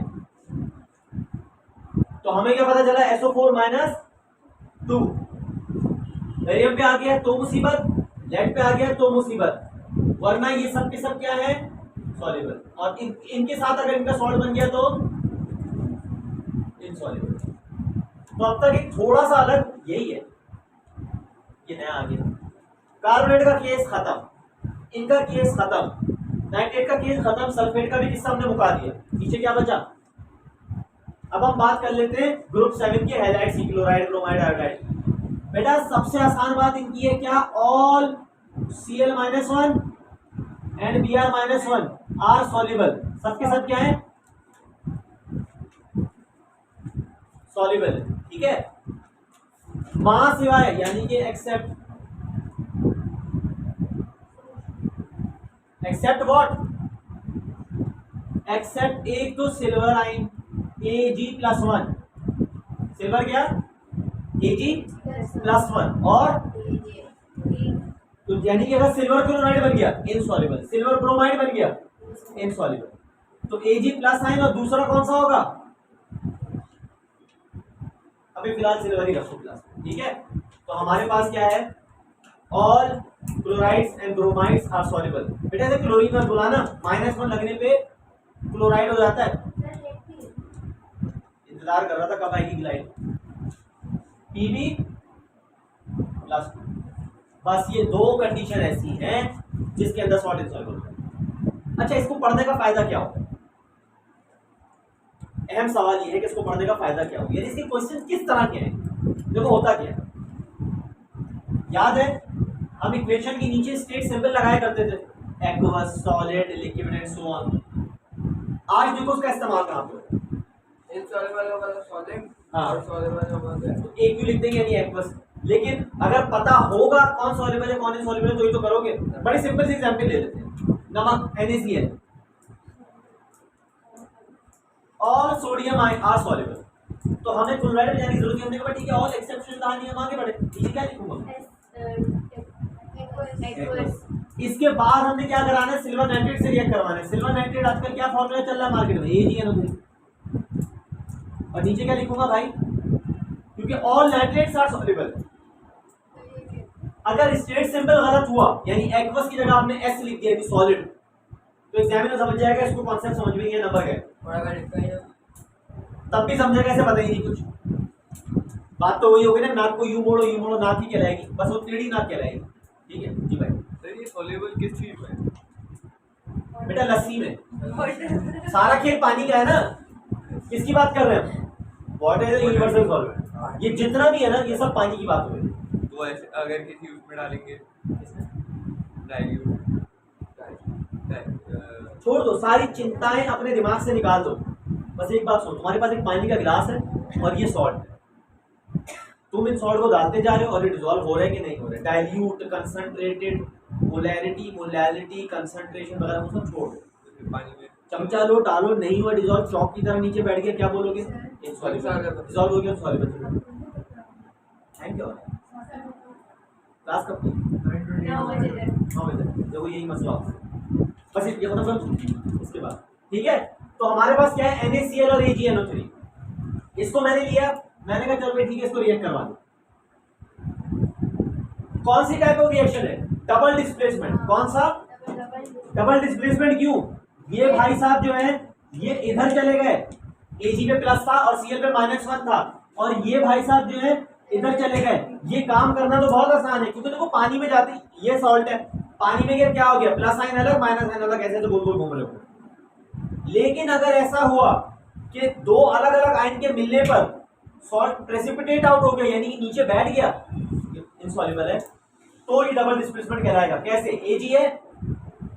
S1: तो हमें क्या पता चला, SO4 -2 बेरियम पे आ गया तो मुसीबत, लेड पे आ गया तो मुसीबत, वरना ये सब के सब क्या है, सॉल्युबल। और इनके साथ अगर इनका सॉल्ट बन गया तो इनसॉल्युबल। तो अब तक एक थोड़ा सा अलग यही है, ये नया आ गया। कार्बोनेट का केस खत्म, इनका केस खत्म, नाइट्रेट का केस खत्म, सल्फेट का भी किस्सा हमने मुका दिया। नीचे क्या बचा? अब हम बात कर लेते हैं ग्रुप 7 के हैलाइड, सी क्लोराइड, ब्रोमाइड, आयोडाइड। बेटा सबसे आसान बात इनकी है क्या, all Cl-1 and Br-1 are soluble. सबके सब क्या है, सॉल्युबल, ठीक है। मां सिवाय यानी कि एक्सेप्ट व्हाट, एक्सेप्ट एक तो सिल्वर आइन Ag+1, सिल्वर क्या, Ag+1, और तो यानी कि अगर सिल्वर क्लोराइड बन गया इनसॉल्युबल, सिल्वर ब्रोमाइड बन गया इनसॉल्युबल, तो Ag+ आइन और दूसरा कौन सा होगा, अभी फिलहाल सिल्वर ही रखो प्लस, ठीक है। तो हमारे पास क्या है, all chlorides and bromides are soluble. बेटा ऐसे क्लोरीन मत बुलाना, -1 लगने पे क्लोराइड हो जाता है। इंतजार कर रहा था कब आएगी ग्लाइड, Pb+2। बस ये दो कंडीशन ऐसी हैं जिसके अंदर सॉल्ट इनसॉल्युबल है। अच्छा इसको पढ़ने का फायदा क्या होगा, अहम सवाल ये है कि इसको पढ़ने का फायदा क्या होगा, यानी इसके क्वेश्चन किस तरह के हैं। देखो होता क्या है, याद है हम इक्वेशन के नीचे स्टेट सिंबल लगाया करते थे, aqueous, solid, liquid and so on. आज देखो उसका इस्तेमाल कहां पे,
S2: इनसॉल्युबल होगा तो सॉलिड,
S1: हाँ।
S2: और सॉल्युबल होगा तो
S1: तो एक क्यों लिख देंगे यानी एक्वस, लेकिन अगर पता होगा कौन सॉल्युबल है कौन इनसॉल्युबल है तो ये तो करोगे। बड़ी सिंपल सी एग्जांपल ले लेते हैं, नमक NaCl और सोडियम आर सॉल्युबल। तो हमें क्लोराइड में जाने की जरूरत नहीं, हमने कहा ठीक है ऑल एक्सेप्शन कहानी हम आगे बढ़े, ये क्या लिखूंगा, इसके बाद हमने क्या कराना है, सिल्वर नाइट्रेट से रिएक्ट करवाना है। सिल्वर नाइट्रेट आजकल क्या फॉर्मूला चल रहा है मार्केट में, AgNO3। और नीचे क्या लिखूंगा भाई, क्योंकि ऑल नाइट्रेट्स आर सॉल्युबल। अगर स्टेट सिंबल गलत हुआ यानी एक्वस की जगह आपने S लिख दिया सॉलिड, तो एग्जामिनर समझ जाएगा इसको कॉन्सेप्ट समझ में ये नंबर है,
S2: और अगर इसका ये
S1: तब भी समझेगा, ऐसे पता ही नहीं कुछ। बात तो वही होगी ना, नाक को यूं मोड़ो नाक ही कहलाएगी, बस वो टेढ़ी नाक कहलाएगी, ठीक है जी भाई।
S3: सर ये सॉल्युबल किस चीज में,
S1: बेटा लस्सी में, सारा खेल पानी का है ना, किसकी बात कर रहे हैं हम, वाटर इज यूनिवर्सल सॉल्वेंट, ये जितना भी है ना ये सब पानी की बात हो रही है।
S3: तो ऐसे अगर किसी उसमें डालेंगे डाइल्यूट,
S1: छोड़ दो सारी चिंताएं अपने दिमाग से निकाल दो, बस एक बात सुनो, तुम्हारे पास एक पानी का गिलास है और ये सॉल्ट है, तुम इन सॉल्ट को डालते जा रहे हो और ये डिसॉल्व हो रहा है कि नहीं हो रहा है, dilute, concentrated, molarity, molality, concentration वगैरह वो सब छोड़ दो,
S3: पानी में
S1: चमचा लो डालो, नहीं हुआ डिसॉल्व, चौक की तरह नीचे बैठ गया, क्या बोलोगे, इनसॉल्युबल, डिसॉल्व हो गया सॉल्युबल। Thank you. क्लास कब की, 9 बजे, देखो यही मसला होता है, बस ये खत्म कर दो इसके बाद, ठीक है। तो हमारे पास क्या है, NaCl और AgNO3, इसको मैंने लिया, मैंने कहा चलो ठीक है इसको रिएक्ट करवा दो। कौन सी टाइप ऑफ रिएक्शन है, डबल डिस्प्लेसमेंट। कौन सा, डबल डिस्प्लेसमेंट, क्यों, ये भाई साहब जो है ये इधर चले गए, Ag पे प्लस था और Cl पे -1 था, और ये भाई साहब जो है इधर चले गए। ये काम करना तो बहुत आसान है, क्योंकि देखो पानी में जाती, ये सॉल्ट है, पानी में गिर क्या हो गया, प्लस साइन अलग माइनस साइन अलग, ऐसे तो गोल गोल घूम रहे हो। लेकिन अगर ऐसा हुआ कि दो अलग अलग आयन के मिलने पर सॉल्ट प्रेसिपिटेट आउट हो गया, यानी कि नीचे बैठ गया, इनसॉल्युबल है, तो ये डबल डिस्प्लेसमेंट कहलाएगा। कैसे, Ag है,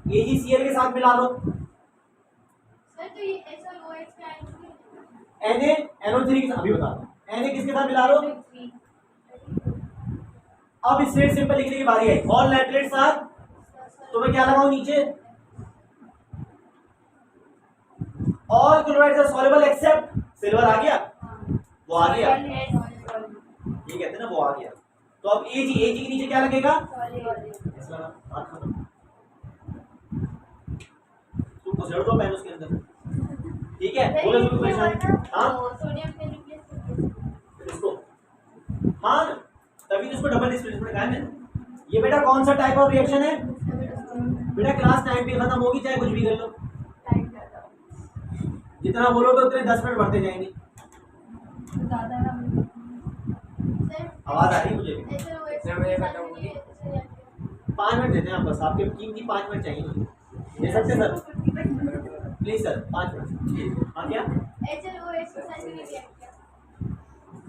S1: AgCl के साथ मिला लो,
S4: सर तो ये SOOH का
S1: NaNO3 के साथ, अभी बता दो, Na किसके साथ मिला लो। अब स्टेट सिंपल लिखने की बारी आई, ऑल नाइट्रेट्स आर, तो मैं क्या लगाऊं नीचे, all chlorides are soluble except, silver आ गया, वो आ गया, ये कहते हैं ना वो आ गया। तो अब Ag के नीचे क्या लगेगा, तुम गुजर दो पेन उसके अंदर, ठीक है, बोलो तुम परेशान, हाँ
S4: सोडियम पे रिप्लेस करके
S1: इसको, हाँ तभी तो इसको डबल डिस्प्लेसमेंट कहा है मैंने। ये बेटा कौन सा टाइप ऑफ रिएक्शन है बेटा? क्लास टाइम पे खत्म होगी चाहे कुछ भी कर लो,
S4: टाइम ज्यादा
S1: जितना बोलोगे उतने 10 मिनट बढ़ते जाएंगे।
S4: ज्यादा ना
S1: आवाज आ रही है मुझे भी।
S2: इसमें मुझे खत्म होगी।
S1: 5 मिनट देते हैं आप बस, आपके कीमती 5 मिनट चाहिए मुझे, दे सकते हैं सर? Please sir 5 minute. हाँ क्या
S4: HLOH के साथ भी रिएक्ट किया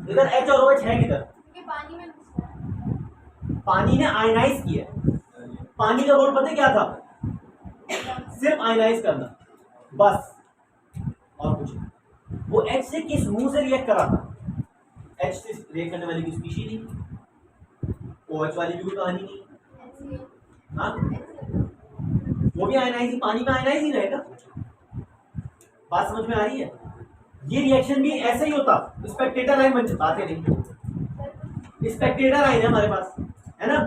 S1: इधर एच और OH है किधर?
S4: क्योंकि पानी में घुसता है।
S1: पानी ने आयनाइज किया है। पानी का रोल पता है क्या था? सिर्फ आयनाइज करना बस, और कुछ नहीं। वो एच से किस मुंह से रिएक्ट करा था? एच से रिएक्ट करने वाली की स्पीशी नहीं, OH वाली भी कोई कहानी नहीं। हाँ वो भी आयनाइज ही, पानी में आयनाइज ही रहेगा। बात समझ में आ रही है? ये रिएक्शन भी ऐसे ही होता, स्पेक्टेटर आयन बन जाता। आते नहीं, स्पेक्टेटर आयन है हमारे पास, है ना?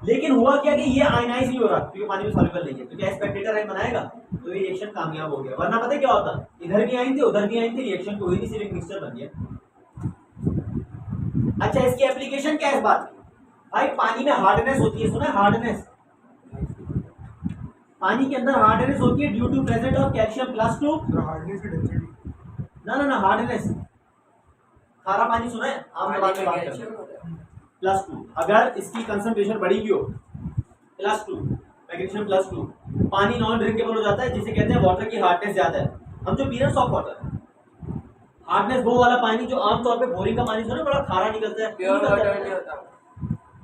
S1: लेकिन हुआ क्या कि ये आयनाइज नहीं हो रहा क्योंकि पानी में सॉल्युबल नहीं है, तो क्या स्पेक्टेटर आयन बनाएगा तो ये रिएक्शन कामयाब हो गया। वरना पता है क्या होता? इधर भी आयन थे उधर भी आयन थे, रिएक्शन कोई नहीं, सिर्फ एक मिक्सचर बन गया। अच्छा इसकी एप्लीकेशन क्या है इस बात की? भाई पानी में हार्डनेस होती है, सुना है हार्डनेस? पानी के अंदर हार्डनेस होती है due to present of calcium +2।
S3: Hardness की डेंसिटी
S1: ना हार्डनेस, खारा पानी सुना है आप? बात में बात करते हैं। +2 अगर इसकी कंसंट्रेशन बढ़ी भी हो, +2 मैग्नीशियम +2, पानी नॉन ड्रिंकेबल हो जाता है, जिसे कहते हैं वाटर की हार्डनेस ज्यादा है। हम जो पी रहे हैं सॉफ्ट वाटर, हार्डनेस वो वाला पानी जो आमतौर पे बोरिंग का पानी सुना बड़ा खारा निकलता है,
S2: प्योर वाटर नहीं होता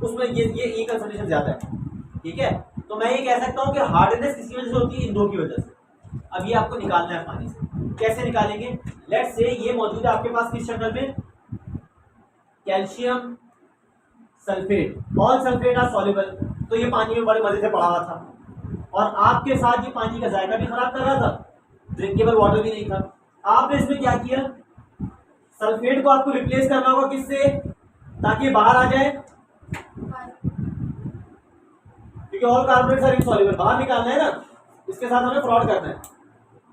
S1: उसमें ये कंसंट्रेशन ज्यादा है। ठीक है, तो मैं ये कह सकता हूँ कि हार्डनेस किसकी वजह से होती है? इन दो की वजह से। अब ये आपको निकालना है पानी से, कैसे निकालेंगे? लेट्स से ये मौजूद है आपके पास किस शक्ल में? Calcium sulphate, all sulphate are soluble. तो ये पानी में बड़े मजे से पड़ा हुआ था और आपके साथ ये पानी का जायका भी खराब कर रहा था, ड्रिंकेबल वाटर भी नहीं था। आपने इसमें क्या किया? सल्फेट को आपको रिप्लेस करना होगा किससे, ताकि बाहर आ जाए, क्योंकि ऑल कार्बोनेट्स आर इनसॉल्युबल, बाहर निकालना है ना, इसके साथ हमें फ्रॉड करना है।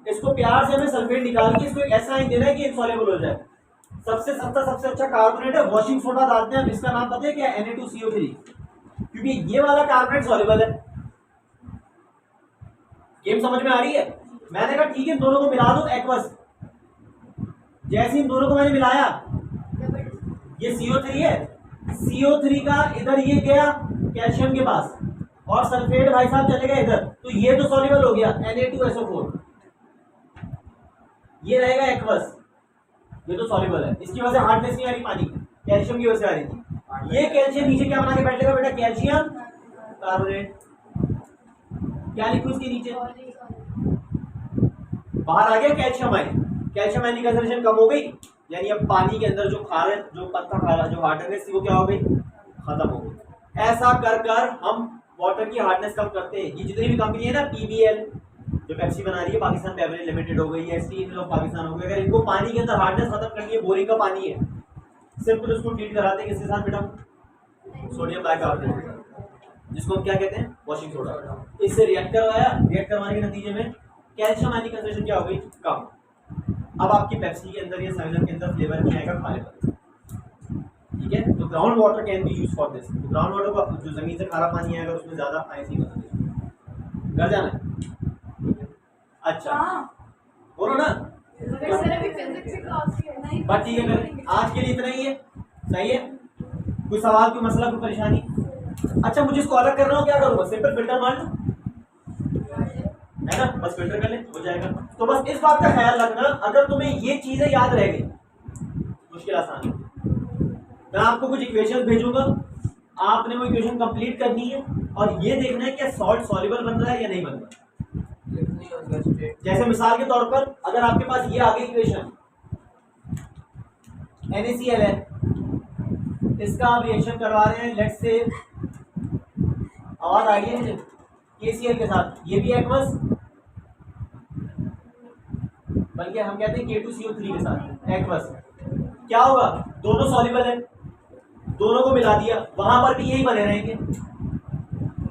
S1: इसको प्यार से हमें सल्फेट निकाल के इसको एक ऐसा आयन देना है कि इनसॉल्युबल हो जाए। सबसे सस्ता सबसे अच्छा कार्बोनेट है, वॉशिंग सोडा डालते हैं, इसका नाम पता है क्या? Na2CO3, क्योंकि ये वाला कार्बोनेट सॉल्युबल है। गेम समझ में आ रही है? मैंने कहा ठीक है, इन दोनों को मिला दो एक्वस। जैसे इन दोनों को मैंने मिलाया, ये CO3 है, CO3 का इधर ये गया कैल्शियम के पास और सल्फेट भाई साहब चलेगा इधर, तो ये तो सॉल्युबल हो गया Na2SO4, ये रहेगा एक्वस, ये तो सॉल्युबल है। इसकी वजह से हार्डनेस नहीं आ रही पानी की, कैल्शियम की वजह से आ रही थी। ये कैल्शियम नीचे क्या बना के बैठेगा बेटा? Calcium carbonate. क्या लिखूं इसके नीचे? बाहर आ गया कैल्शियम आयन, कैल्शियम आयन की कंसंट्रेशन कम हो गई, यानी अब पानी के अंदर जो खारा, जो पत्ता खारा, जो हार्डनेस थी वो क्या हो गई? खत्म हो गई। ऐसा कर कर हम वाटर की हार्डनेस कम करते हैं। ये जितनी भी कंपनी है ना, PBL जो पेप्सी बना रही है, पाकिस्तान बेवरेज लिमिटेड हो गई, ST इंडियन ऑफ पाकिस्तान हो गई, अगर इनको पानी के अंदर हार्डनेस खत्म करनी है, बोरिंग का पानी है, सिंपल उसको ट्रीट कराते हैं किसके साथ बेटा? सोडियम बाइकार्बोनेट, जिसको हम क्या कहते हैं? Washing soda. इससे रिएक्ट करवाया, रिएक्ट करवाने के नतीजे में कैल्शियम आयन की कंसंट्रेशन क्या हो गई? कम। अब आपकी पेप्सी के अंदर या 7 के अंदर फ्लेवर नहीं आएगा खाने पर। ठीक है, तो ground water can be use for this. तो ग्राउंड वाटर को जो जमीन से खारा पानी आएगा उसमें ज्यादा आयन की कंसंट्रेशन। घर जाना है? अच्छा बोलो ना। बस ठीक है, फिर आज के लिए इतना ही है, सही है? कोई सवाल, कोई मसला, कोई परेशानी? अच्छा मुझे इसको अलग कर रहा हूँ, क्या करूँगा? सिंपल फिल्टर मार लूँ, है ना? बस फिल्टर कर ले, हो जाएगा। तो बस इस बात का ख्याल रखना, अगर तुम्हें ये चीजें याद रह गई, मुश्किल आसान है। मैं आपको कुछ इक्वेशन भेजूंगा, आपने वो इक्वेशन कंप्लीट करनी है और ये देखना है कि सॉल्ट सॉल्युबल बन रहा है या नहीं बन रहा। जैसे मिसाल के तौर पर अगर आपके पास ये आ गई इक्वेशन, NaCl है, इसका आप रिएक्शन करवा रहे हैं, लेट्स से आवाज आ रही है मुझे, KCl के साथ, ये भी एक्वस, बल्कि हम कहते हैं K2CO3 के साथ एक्वस। क्या होगा? दोनों सॉल्युबल है, दोनों को मिला दिया, वहां पर भी यही बने रहेंगे,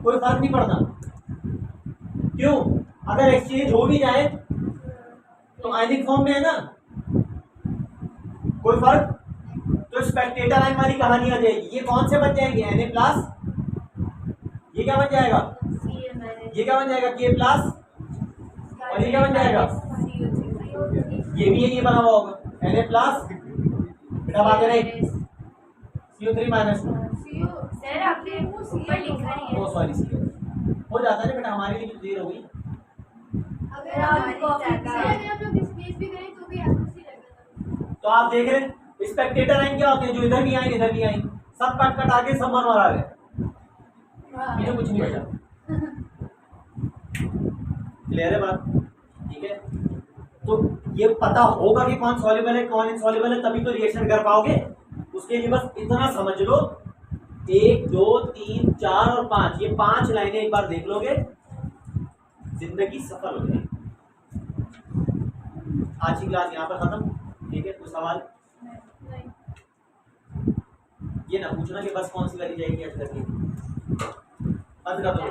S1: कोई फर्क नहीं पड़ता। क्यों? अगर एक्सचेंज हो भी जाए तो आयनिक फॉर्म में है ना, कोई फर्क। तो स्पेक्टेटर लाइन वाली कहानी आ जाएगी। ये कौन से बन जाएंगे Na प्लस, ये क्या बन जाएगा, ये क्या बन जाएगा K प्लस, और ये क्या बन जाएगा, ये भी ये बना हुआ होगा Na प्लस, बेटा बात है CO3 माइनस,
S4: सर आपने ऊपर लिखा नहीं
S1: ओ
S4: है।
S1: सॉरी हो जाता है बेटा, हमारे लिए देर हो गई।
S4: अगर आप लोग डिस्प्लेस भी करें तो भी एक्यूरेसी लगेगा।
S1: तो आप देख रहे हैं स्पेक्टेटर लाइन क्या होती है, जो इधर भी आई इधर भी आई, सब कट कट आके सब मर आ गए, मुझे कुछ नहीं बचा। क्लियर है बात, ठीक है। तो ये पता होगा कि कौन सॉल्युबल है कौन इनसॉल्युबल है, तभी तो रिएक्शन कर पाओगे। उसके लिए बस इतना समझ लो, 1 2 3 4 और 5, ये 5 लाइनें एक बार देख लोगे, जिंदगी सफल हो जाएगी। आज की क्लास यहाँ पर खत्म, ठीक है। कोई सवाल? ये ना पूछना कि बस कौन सी करी जाएगी आज करके, बंद कर दो।